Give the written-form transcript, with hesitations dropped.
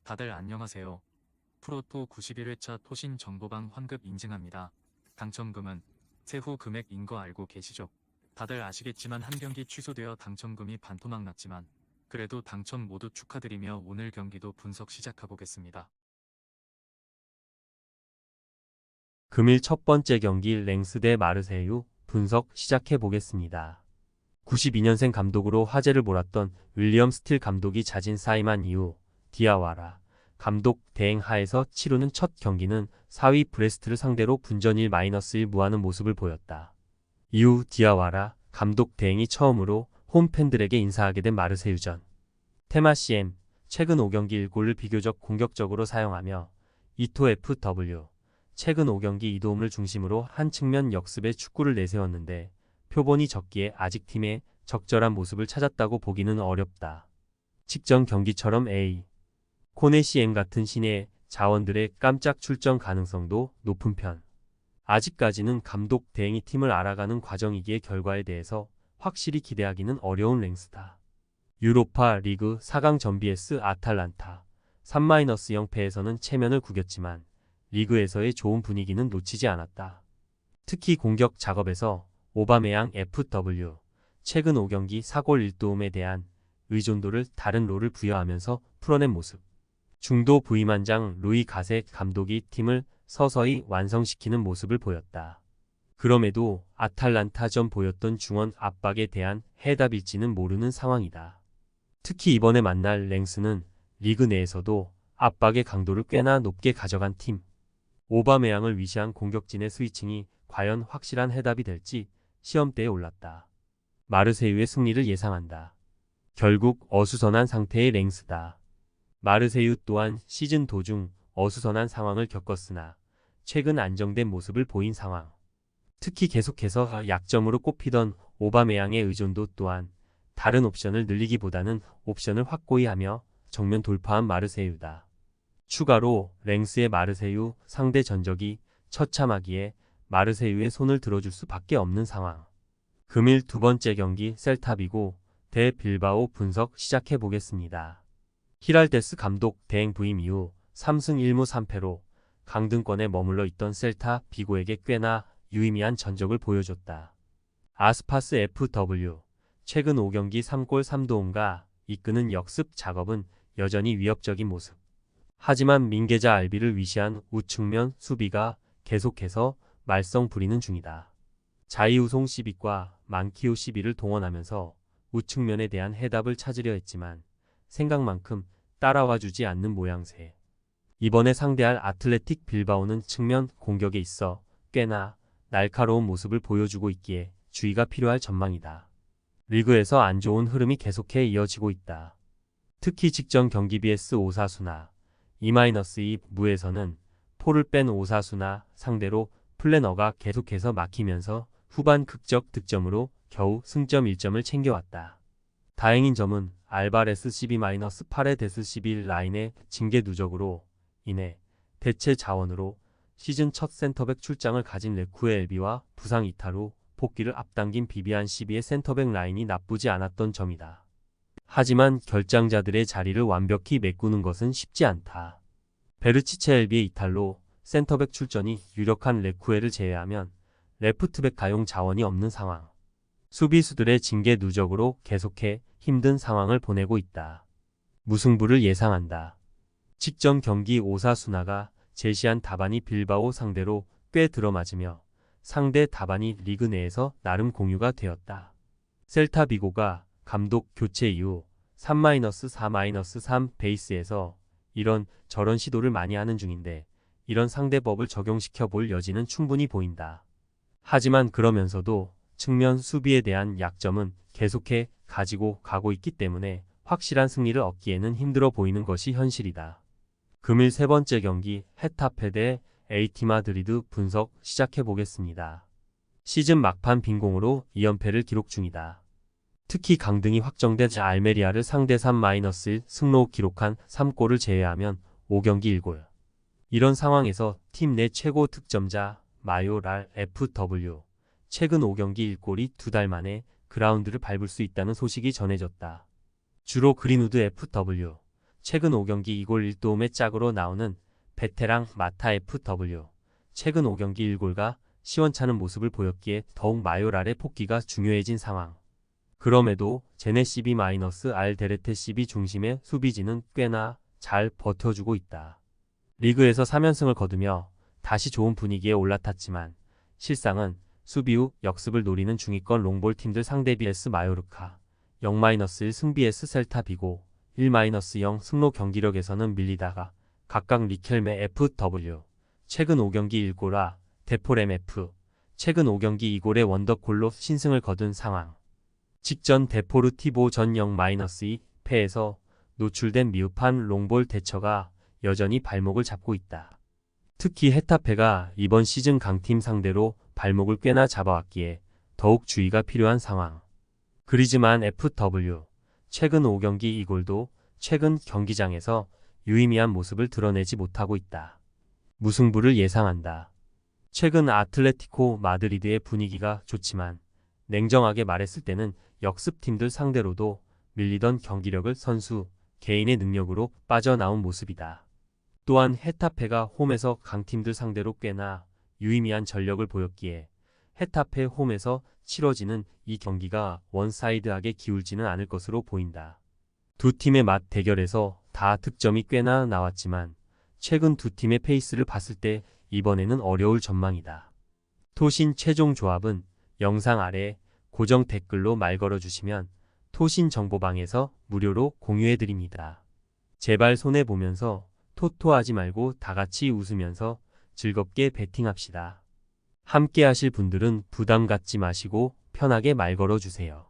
다들 안녕하세요. 프로토 91회차 토신 정보방 환급 인증합니다. 당첨금은 세후 금액인 거 알고 계시죠? 다들 아시겠지만 한 경기 취소되어 당첨금이 반토막 났지만 그래도 당첨 모두 축하드리며 오늘 경기도 분석 시작해보겠습니다. 금일 첫 번째 경기 랭스 대 마르세유 분석 시작해 보겠습니다. 92년생 감독으로 화제를 몰았던 윌리엄 스틸 감독이 자진 사임한 이후 디아와라 감독 대행 하에서 치르는 첫 경기는 4위 브레스트를 상대로 분전 1-1 무하는 모습을 보였다. 이후 디아와라 감독 대행이 처음으로 홈 팬들에게 인사하게 된 마르세유전. 테마 CM 최근 5경기 1골을 비교적 공격적으로 사용하며 이토 FW 최근 5경기 이도움을 중심으로 한 측면 역습의 축구를 내세웠는데 표본이 적기에 아직 팀의 적절한 모습을 찾았다고 보기는 어렵다. 직전 경기처럼 코네 CM 같은 신예 자원들의 깜짝 출전 가능성도 높은 편. 아직까지는 감독 대행이 팀을 알아가는 과정이기에 결과에 대해서 확실히 기대하기는 어려운 랭스다. 유로파 리그 4강 전 BS 아탈란타 3-0패에서는 체면을 구겼지만 리그에서의 좋은 분위기는 놓치지 않았다. 특히 공격 작업에서 오바메양 FW 최근 5경기 4골 1도움에 대한 의존도를 다른 롤을 부여하면서 풀어낸 모습. 중도 부임한장 루이 가세 감독이 팀을 서서히 완성시키는 모습을 보였다. 그럼에도 아탈란타전 보였던 중원 압박에 대한 해답일지는 모르는 상황이다. 특히 이번에 만날 랭스는 리그 내에서도 압박의 강도를 꽤나 높게 가져간 팀. 오바메양을 위시한 공격진의 스위칭이 과연 확실한 해답이 될지 시험대에 올랐다. 마르세유의 승리를 예상한다. 결국 어수선한 상태의 랭스다. 마르세유 또한 시즌 도중 어수선한 상황을 겪었으나 최근 안정된 모습을 보인 상황. 특히 계속해서 약점으로 꼽히던 오바메양의 의존도 또한 다른 옵션을 늘리기보다는 옵션을 확고히 하며 정면 돌파한 마르세유다. 추가로 랭스의 마르세유 상대 전적이 처참하기에 마르세유의 손을 들어줄 수밖에 없는 상황. 금일 두 번째 경기 셀타비고 대 빌바오 분석 시작해 보겠습니다. 히랄데스 감독 대행 부임 이후 3승 1무 3패로 강등권에 머물러 있던 셀타 비고에게 꽤나 유의미한 전적을 보여줬다. 아스파스 FW 최근 5경기 3골 3도움과 이끄는 역습 작업은 여전히 위협적인 모습. 하지만 민계자 알비를 위시한 우측면 수비가 계속해서 말썽 부리는 중이다. 자이우송 12과 만키오 12를 동원하면서 우측면에 대한 해답을 찾으려 했지만 생각만큼 따라와주지 않는 모양새. 이번에 상대할 아틀레틱 빌바오는 측면 공격에 있어 꽤나 날카로운 모습을 보여주고 있기에 주의가 필요할 전망이다. 리그에서 안 좋은 흐름이 계속해 이어지고 있다. 특히 직전 경기 BS 오사수나 2-2 무에서는 포를 뺀 오사수나 상대로 플래너가 계속해서 막히면서 후반 극적 득점으로 겨우 승점 1점을 챙겨왔다. 다행인 점은 알바레스 12-8의 데스 11 라인의 징계 누적으로 인해 대체 자원으로 시즌 첫 센터백 출장을 가진 레쿠의 엘비와 부상 이탈 후 복귀를 앞당긴 비비안 12의 센터백 라인이 나쁘지 않았던 점이다. 하지만 결장자들의 자리를 완벽히 메꾸는 것은 쉽지 않다. 베르치체 엘비의 이탈로 센터백 출전이 유력한 레쿠에를 제외하면 레프트백 가용 자원이 없는 상황. 수비수들의 징계 누적으로 계속해 힘든 상황을 보내고 있다. 무승부를 예상한다. 직전 경기 오사수나가 제시한 답안이 빌바오 상대로 꽤 들어맞으며 상대 답안이 리그 내에서 나름 공유가 되었다. 셀타 비고가 감독 교체 이후 3-4-3 베이스에서 이런 저런 시도를 많이 하는 중인데 이런 상대법을 적용시켜 볼 여지는 충분히 보인다. 하지만 그러면서도 측면 수비에 대한 약점은 계속해 가지고 가고 있기 때문에 확실한 승리를 얻기에는 힘들어 보이는 것이 현실이다. 금일 세 번째 경기 헤타페 대 AT 마드리드 분석 시작해 보겠습니다. 시즌 막판 빈공으로 2연패를 기록 중이다. 특히 강등이 확정된 알메리아를 상대 3-1 승로 기록한 3골을 제외하면 5경기 1골. 이런 상황에서 팀 내 최고 득점자 마요랄 FW 최근 5경기 1골이 2달 만에 그라운드를 밟을 수 있다는 소식이 전해졌다. 주로 그린우드 FW 최근 5경기 2골 1도움의 짝으로 나오는 베테랑 마타 FW. 최근 5경기 1골과 시원찮은 모습을 보였기에 더욱 마요랄의 복귀가 중요해진 상황. 그럼에도 제네 CB-R 데레테 CB 중심의 수비진은 꽤나 잘 버텨주고 있다. 리그에서 3연승을 거두며 다시 좋은 분위기에 올라탔지만 실상은 수비 후 역습을 노리는 중위권 롱볼 팀들 상대 BS 마요르카 0-1 승 BS 셀타 비고 1-0 승로 경기력에서는 밀리다가 각각 리켈메 FW 최근 5경기 1골과 데폴 MF 최근 5경기 2골의 원더골로 신승을 거둔 상황. 직전 데포르티보 전 0-2 패에서 노출된 미흡한 롱볼 대처가 여전히 발목을 잡고 있다. 특히 헤타페가 이번 시즌 강팀 상대로 발목을 꽤나 잡아왔기에 더욱 주의가 필요한 상황. 그리즈만 FW 최근 5경기 2골도 최근 경기장에서 유의미한 모습을 드러내지 못하고 있다. 무승부를 예상한다. 최근 아틀레티코 마드리드의 분위기가 좋지만 냉정하게 말했을 때는 역습팀들 상대로도 밀리던 경기력을 선수 개인의 능력으로 빠져나온 모습이다. 또한 헤타페가 홈에서 강팀들 상대로 꽤나 유의미한 전력을 보였기에 헤타페 홈에서 치러지는 이 경기가 원사이드하게 기울지는 않을 것으로 보인다. 두 팀의 맞 대결에서 다 득점이 꽤나 나왔지만 최근 두 팀의 페이스를 봤을 때 이번에는 어려울 전망이다. 토신 최종 조합은 영상 아래 고정 댓글로 말 걸어주시면 토신 정보방에서 무료로 공유해드립니다. 제발 손해보면서 토토하지 말고 다같이 웃으면서 즐겁게 베팅합시다. 함께 하실 분들은 부담 갖지 마시고 편하게 말 걸어주세요.